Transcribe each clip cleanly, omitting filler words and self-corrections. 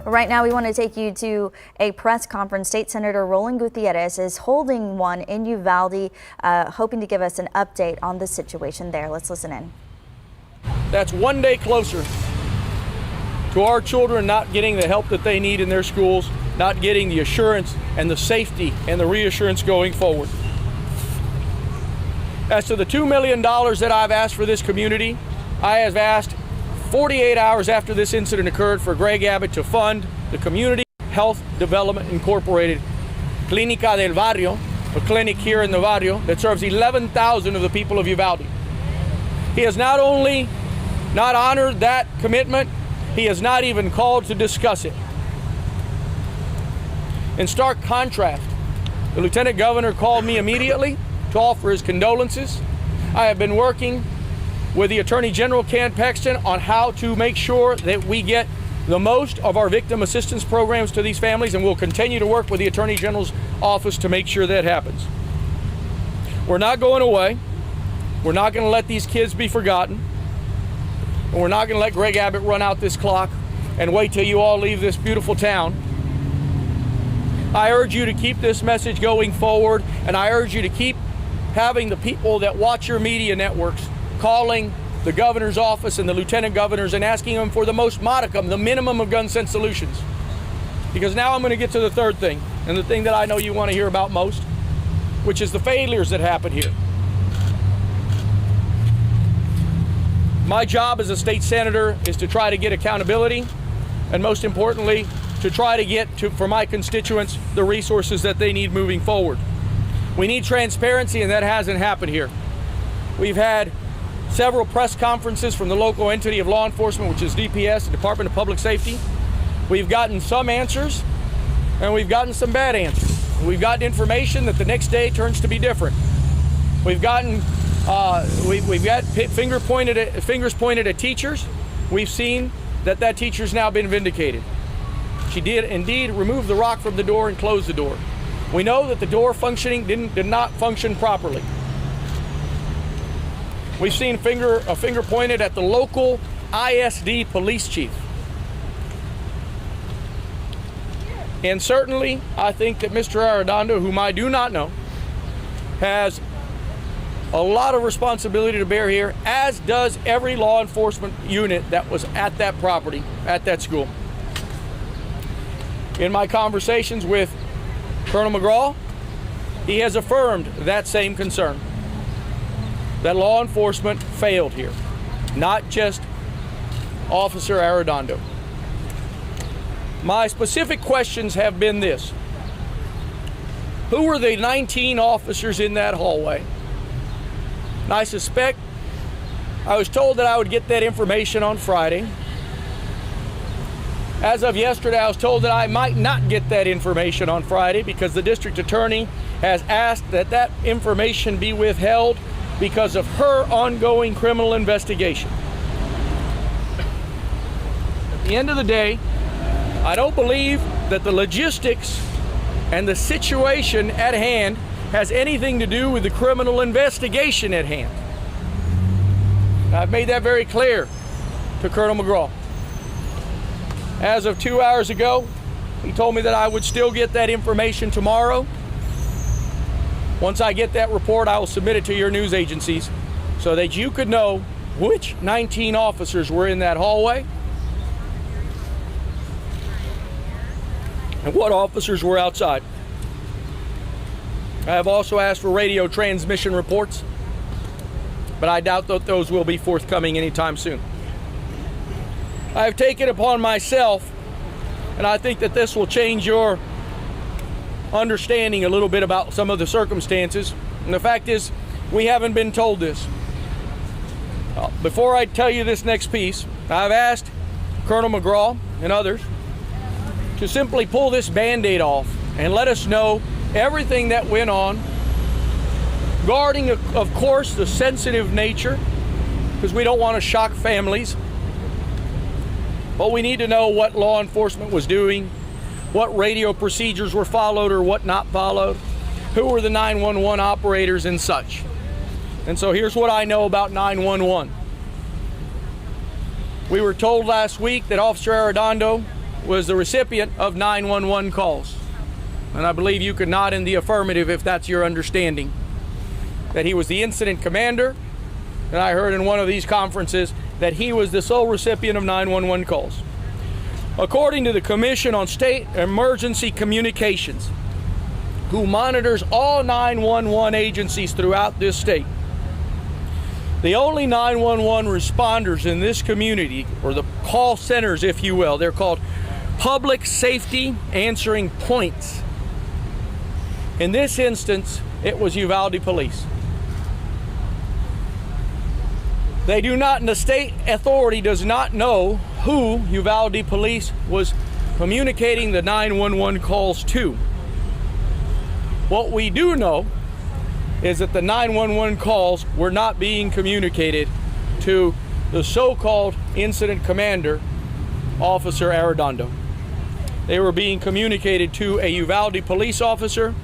Right now, we want to take you to a press conference. State Senator Roland Gutierrez is holding one in Uvalde, hoping to give us an update on the situation there. Let's listen in. That's one day closer to our children not getting the help that they need in their schools, not getting the assurance and the safety and the reassurance going forward. As to the $2 million that I've asked for this community, I have asked 48 hours after this incident occurred for Greg Abbott to fund the Community Health Development Incorporated Clínica del Barrio, a clinic here in the barrio that serves 11,000 of the people of Uvalde. He has not only not honored that commitment, he has not even called to discuss it. In stark contrast, the Lieutenant Governor called me immediately to offer his condolences. I have been working with the Attorney General Ken Paxton on how to make sure that we get the most of our victim assistance programs to these families, and we'll continue to work with the Attorney General's office to make sure that happens. We're not going away. We're not going to let these kids be forgotten. And we're not going to let Greg Abbott run out this clock and wait till you all leave this beautiful town. I urge you to keep this message going forward, and I urge you to keep having the people that watch your media networks calling the governor's office and the lieutenant governors and asking them for the most modicum, the minimum of gun sense solutions. Because now I'm going to get to the third thing, and the thing that I know you want to hear about most, which is the failures that happen here. My job as a state senator is to try to get accountability, and most importantly, to try to get for my constituents the resources that they need moving forward. We need transparency, and that hasn't happened here. We've had several press conferences from the local entity of law enforcement, which is DPS, the Department of Public Safety. We've gotten some answers, and we've gotten some bad answers. We've gotten information that the next day turns to be different. We've gotten we've got fingers pointed at teachers. We've seen that teacher's now been vindicated. She did indeed remove the rock from the door and close the door. We know that the door functioning did not function properly. We've seen a finger pointed at the local CISD police chief. And certainly, I think that Mr. Arredondo, whom I do not know, has a lot of responsibility to bear here, as does every law enforcement unit that was at that property, at that school. In my conversations with Colonel McGraw, he has affirmed that same concern, that law enforcement failed here, not just Officer Arredondo. My specific questions have been this: who were the 19 officers in that hallway? And I suspect, I was told that I would get that information on Friday. As of yesterday, I was told that I might not get that information on Friday because the district attorney has asked that that information be withheld because of her ongoing criminal investigation. At the end of the day, I don't believe that the logistics and the situation at hand has anything to do with the criminal investigation at hand. I've made that very clear to Colonel McGraw. As of 2 hours ago, he told me that I would still get that information tomorrow. Once I get that report, I will submit it to your news agencies so that you could know which 19 officers were in that hallway and what officers were outside. I have also asked for radio transmission reports, but I doubt that those will be forthcoming anytime soon. I have taken upon myself, and I think that this will change your understanding a little bit about some of the circumstances. And the fact is, we haven't been told this. Before I tell you this next piece, I've asked Colonel McGraw and others to simply pull this Band-Aid off and let us know everything that went on, guarding, of course, the sensitive nature, because we don't want to shock families. But we need to know what law enforcement was doing, what radio procedures were followed or what not followed, who were the 911 operators and such. And so here's what I know about 911. We were told last week that Officer Arredondo was the recipient of 911 calls. And I believe you could nod in the affirmative if that's your understanding. That he was the incident commander, and I heard in one of these conferences that he was the sole recipient of 911 calls. According to the Commission on State Emergency Communications, who monitors all 911 agencies throughout this state, the only 911 responders in this community, or the call centers, if you will, they're called public safety answering points. In this instance, it was Uvalde Police. They do not, and the state authority does not know who Uvalde Police was communicating the 911 calls to. What we do know is that the 911 calls were not being communicated to the so-called incident commander, Officer Arredondo. They were being communicated to a Uvalde police officer,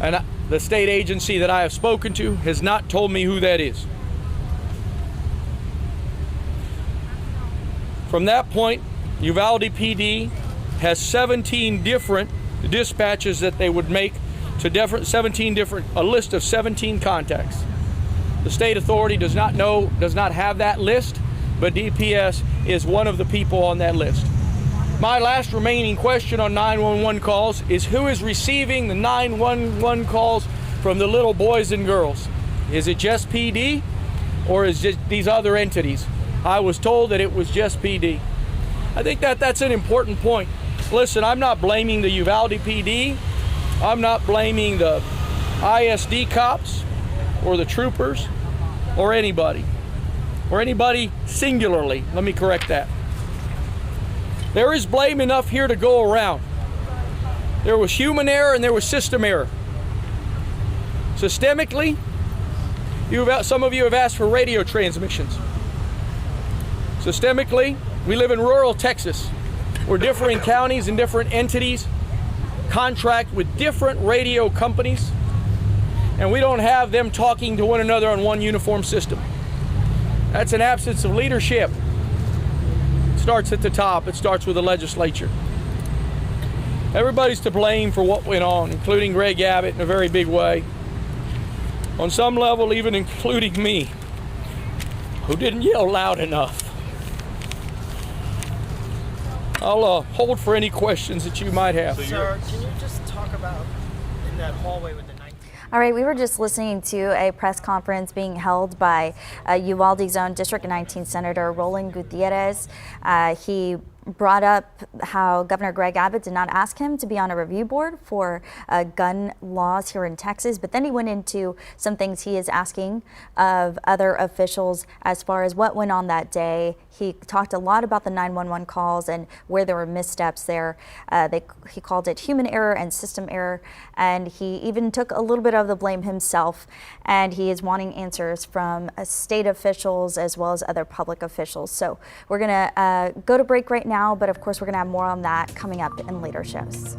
and the state agency that I have spoken to has not told me who that is. From that point, Uvalde PD has 17 different dispatches that they would make to a list of 17 contacts. The state authority does not have that list, but DPS is one of the people on that list. My last remaining question on 911 calls is who is receiving the 911 calls from the little boys and girls? Is it just PD or is it these other entities? I was told that it was just PD. I think that's an important point. Listen, I'm not blaming the Uvalde PD. I'm not blaming the CISD cops or the troopers or anybody singularly. Let me correct that. There is blame enough here to go around. There was human error and there was system error. Systemically, some of you have asked for radio transmissions. Systemically, we live in rural Texas, where differing counties and different entities contract with different radio companies, and we don't have them talking to one another on one uniform system. That's an absence of leadership. It starts at the top. It starts with the legislature. Everybody's to blame for what went on, including Greg Abbott in a very big way. On some level, even including me, who didn't yell loud enough. I'll hold for any questions that you might have. Sir, can you just talk about in that hallway with the 19? All right, we were just listening to a press conference being held by Uvalde's own District 19 Senator Roland Gutierrez. He brought up how Governor Greg Abbott did not ask him to be on a review board for gun laws here in Texas, but then he went into some things he is asking of other officials as far as what went on that day. He talked a lot about the 911 calls and where there were missteps there. He called it human error and system error, and he even took a little bit of the blame himself, and he is wanting answers from state officials as well as other public officials. So we're going to go to break right now, but of course we're going to have more on that coming up in later shows.